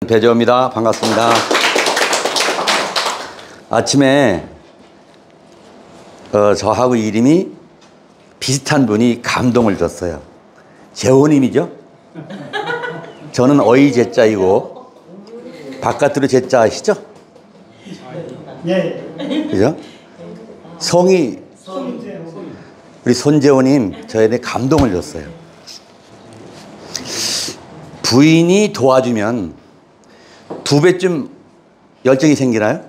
배재호입니다. 반갑습니다. 아침에 저하고 이름이 비슷한 분이 감동을 줬어요. 재호님이죠? 저는 어이 제자이고 바깥으로 제자 아시죠? 예. 그죠? 성이 우리 손재호님 저에게 감동을 줬어요. 부인이 도와주면 2배쯤 열정이 생기나요?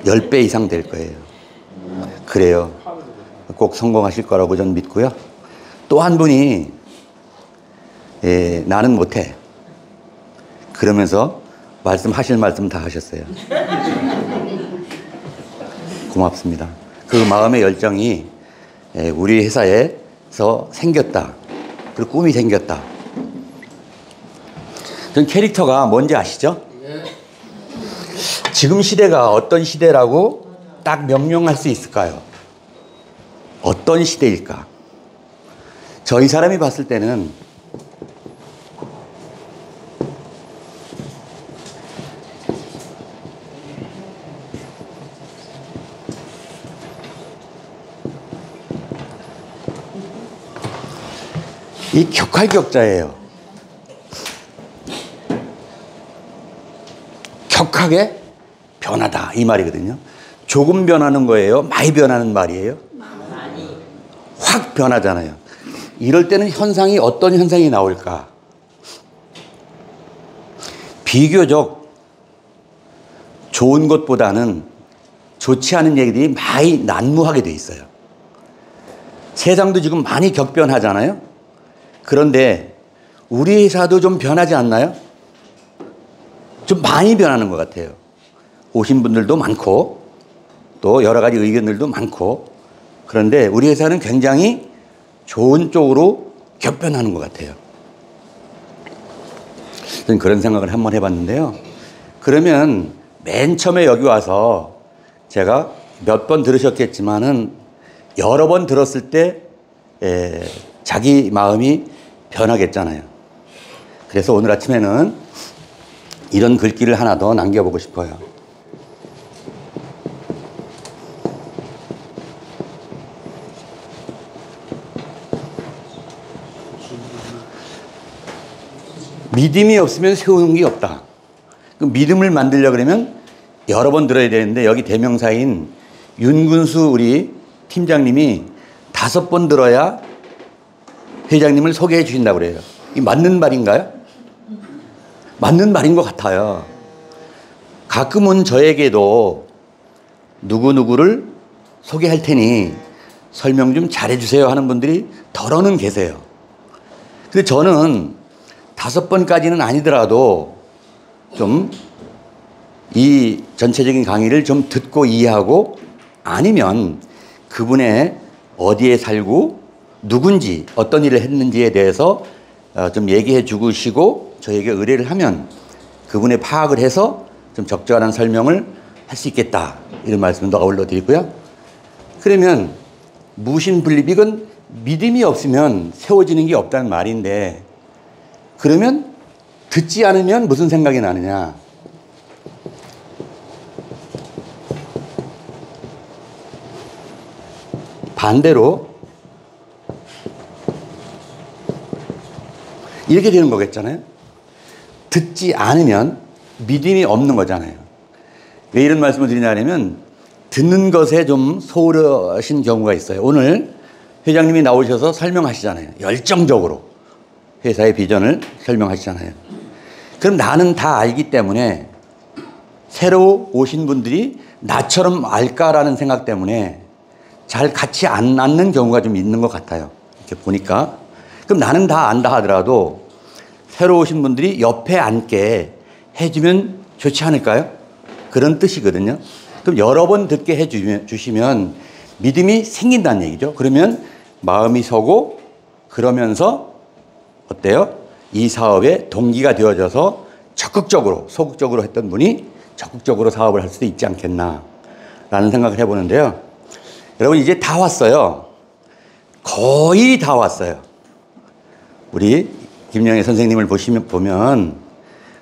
10배 이상 될 거예요. 그래요. 꼭 성공하실 거라고 저는 믿고요. 또 한 분이 나는 못해. 그러면서 하실 말씀 다 하셨어요. 고맙습니다. 그 마음의 열정이 우리 회사에서 생겼다. 그리고 꿈이 생겼다. 전 캐릭터가 뭔지 아시죠? 지금 시대가 어떤 시대라고 딱 명명할 수 있을까요? 어떤 시대일까? 저희 사람이 봤을 때는 이 격할격자예요. 격하게 변하다 이 말이거든요. 조금 변하는 거예요? 많이 변하는 말이에요? 많이. 확 변하잖아요. 이럴 때는 현상이 어떤 현상이 나올까? 비교적 좋은 것보다는 좋지 않은 얘기들이 많이 난무하게 돼 있어요. 세상도 지금 많이 격변하잖아요. 그런데 우리 회사도 좀 변하지 않나요? 좀 많이 변하는 것 같아요. 오신 분들도 많고 또 여러 가지 의견들도 많고 그런데 우리 회사는 굉장히 좋은 쪽으로 격변하는 것 같아요. 저는 그런 생각을 한번 해봤는데요. 그러면 맨 처음에 여기 와서 제가 몇 번 들으셨겠지만은 여러 번 들었을 때 자기 마음이 변하겠잖아요. 그래서 오늘 아침에는 이런 글귀를 하나 더 남겨보고 싶어요. 믿음이 없으면 세우는 게 없다. 그 믿음을 만들려고 그러면 여러 번 들어야 되는데 여기 대명사인 윤근수 우리 팀장님이 5번 들어야 회장님을 소개해 주신다고 그래요. 이 맞는 말인가요? 맞는 말인 것 같아요. 가끔은 저에게도 누구누구를 소개할 테니 설명 좀 잘해 주세요 하는 분들이 덜어는 계세요. 근데 저는 5번까지는 아니더라도 좀 이 전체적인 강의를 좀 듣고 이해하고 아니면 그분의 어디에 살고 누군지 어떤 일을 했는지에 대해서 좀 얘기해 주시고 저에게 의뢰를 하면 그분의 파악을 해서 좀 적절한 설명을 할 수 있겠다 이런 말씀도 아울러 드리고요. 그러면 무신분립 이건 믿음이 없으면 세워지는 게 없다는 말인데 그러면 듣지 않으면 무슨 생각이 나느냐? 반대로 이렇게 되는 거겠잖아요. 듣지 않으면 믿음이 없는 거잖아요. 왜 이런 말씀을 드리냐면 듣는 것에 좀 소홀하신 경우가 있어요. 오늘 회장님이 나오셔서 설명하시잖아요. 열정적으로 회사의 비전을 설명하시잖아요. 그럼 나는 다 알기 때문에 새로 오신 분들이 나처럼 알까라는 생각 때문에 잘 같이 안 앉는 경우가 좀 있는 것 같아요. 이렇게 보니까. 그럼 나는 다 안다 하더라도 새로 오신 분들이 옆에 앉게 해주면 좋지 않을까요? 그런 뜻이거든요. 그럼 여러 번 듣게 해주시면 믿음이 생긴다는 얘기죠. 그러면 마음이 서고 그러면서 어때요? 이 사업에 동기가 되어져서 적극적으로 소극적으로 했던 분이 적극적으로 사업을 할 수도 있지 않겠나 라는 생각을 해보는데요. 여러분 이제 다 왔어요. 거의 다 왔어요. 우리 김영애 선생님을 보면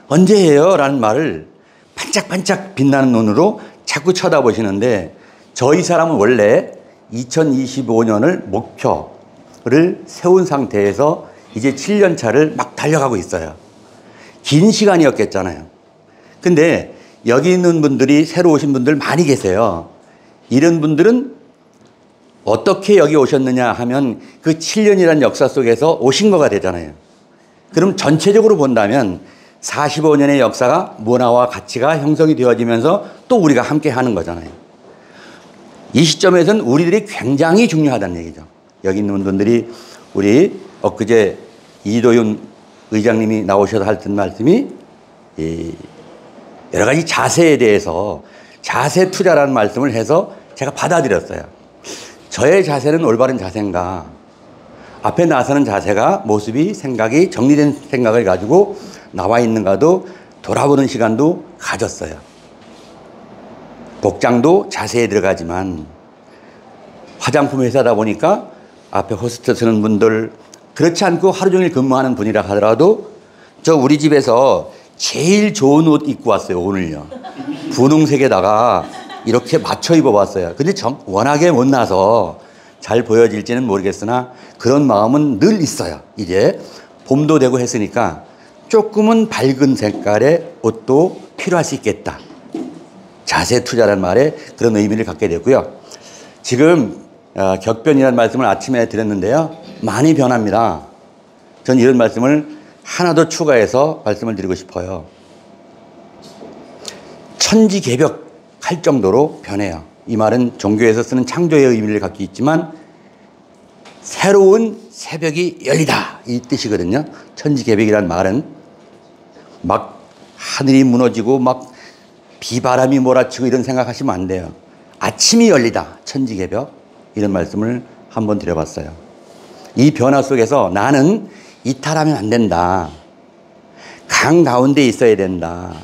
언제예요? 라는 말을 반짝반짝 빛나는 눈으로 자꾸 쳐다보시는데 저희 사람은 원래 2025년을 목표를 세운 상태에서 이제 7년 차를 막 달려가고 있어요. 긴 시간이었겠잖아요. 근데 여기 있는 분들이 새로 오신 분들 많이 계세요. 이런 분들은 어떻게 여기 오셨느냐 하면 그 7년이라는 역사 속에서 오신 거가 되잖아요. 그럼 전체적으로 본다면 45년의 역사가 문화와 가치가 형성이 되어지면서 또 우리가 함께 하는 거잖아요. 이 시점에서는 우리들이 굉장히 중요하다는 얘기죠. 여기 있는 분들이 우리 엊그제 이도윤 의장님이 나오셔서 하던 말씀이 여러 가지 자세에 대해서 자세 투자라는 말씀을 해서 제가 받아들였어요. 저의 자세는 올바른 자세인가? 앞에 나서는 자세가 모습이 생각이 정리된 생각을 가지고 나와 있는가도 돌아보는 시간도 가졌어요. 복장도 자세히 들어가지만 화장품 회사다 보니까 앞에 호스트 쓰는 분들 그렇지 않고 하루 종일 근무하는 분이라 하더라도 저 우리 집에서 제일 좋은 옷 입고 왔어요. 오늘요. 분홍색에다가 이렇게 맞춰 입어봤어요. 근데 워낙에 못나서 잘 보여질지는 모르겠으나 그런 마음은 늘 있어요. 이제 봄도 되고 했으니까 조금은 밝은 색깔의 옷도 필요할 수 있겠다. 자세 투자라는 말에 그런 의미를 갖게 됐고요. 지금 격변이라는 말씀을 아침에 드렸는데요. 많이 변합니다. 전 이런 말씀을 하나 더 추가해서 말씀을 드리고 싶어요. 천지개벽 할 정도로 변해요. 이 말은 종교에서 쓰는 창조의 의미를 갖고 있지만 새로운 새벽이 열리다 이 뜻이거든요. 천지개벽이라는 말은 막 하늘이 무너지고 막 비바람이 몰아치고 이런 생각하시면 안 돼요. 아침이 열리다 천지개벽 이런 말씀을 한번 드려봤어요. 이 변화 속에서 나는 이탈하면 안 된다. 강 가운데 있어야 된다.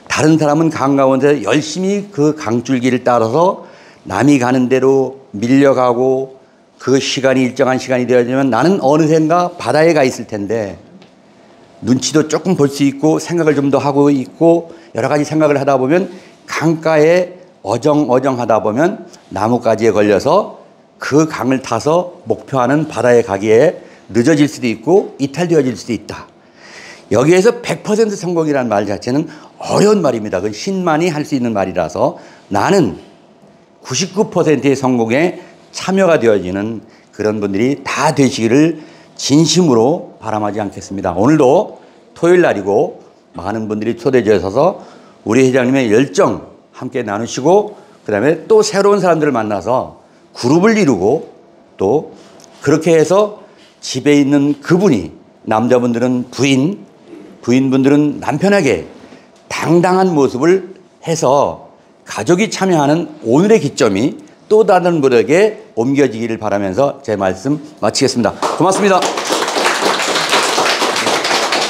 다른 사람은 강 가운데 열심히 그 강줄기를 따라서 남이 가는 대로 밀려가고 그 시간이 일정한 시간이 되어지면 나는 어느샌가 바다에 가 있을 텐데 눈치도 조금 볼 수 있고 생각을 좀 더 하고 있고 여러 가지 생각을 하다 보면 강가에 어정어정하다 보면 나뭇가지에 걸려서 그 강을 타서 목표하는 바다에 가기에 늦어질 수도 있고 이탈되어질 수도 있다. 여기에서 100% 성공이라는 말 자체는 어려운 말입니다. 그건 신만이 할 수 있는 말이라서 나는 99%의 성공에 참여가 되어지는 그런 분들이 다 되시기를 진심으로 바람하지 않겠습니다. 오늘도 토요일 날이고 많은 분들이 초대해 주셔서 우리 회장님의 열정 함께 나누시고 그다음에 또 새로운 사람들을 만나서 그룹을 이루고 또 그렇게 해서 집에 있는 그분이 남자분들은 부인분들은 남편에게 당당한 모습을 해서 가족이 참여하는 오늘의 기점이 또 다른 분에게 옮겨지기를 바라면서 제 말씀 마치겠습니다. 고맙습니다.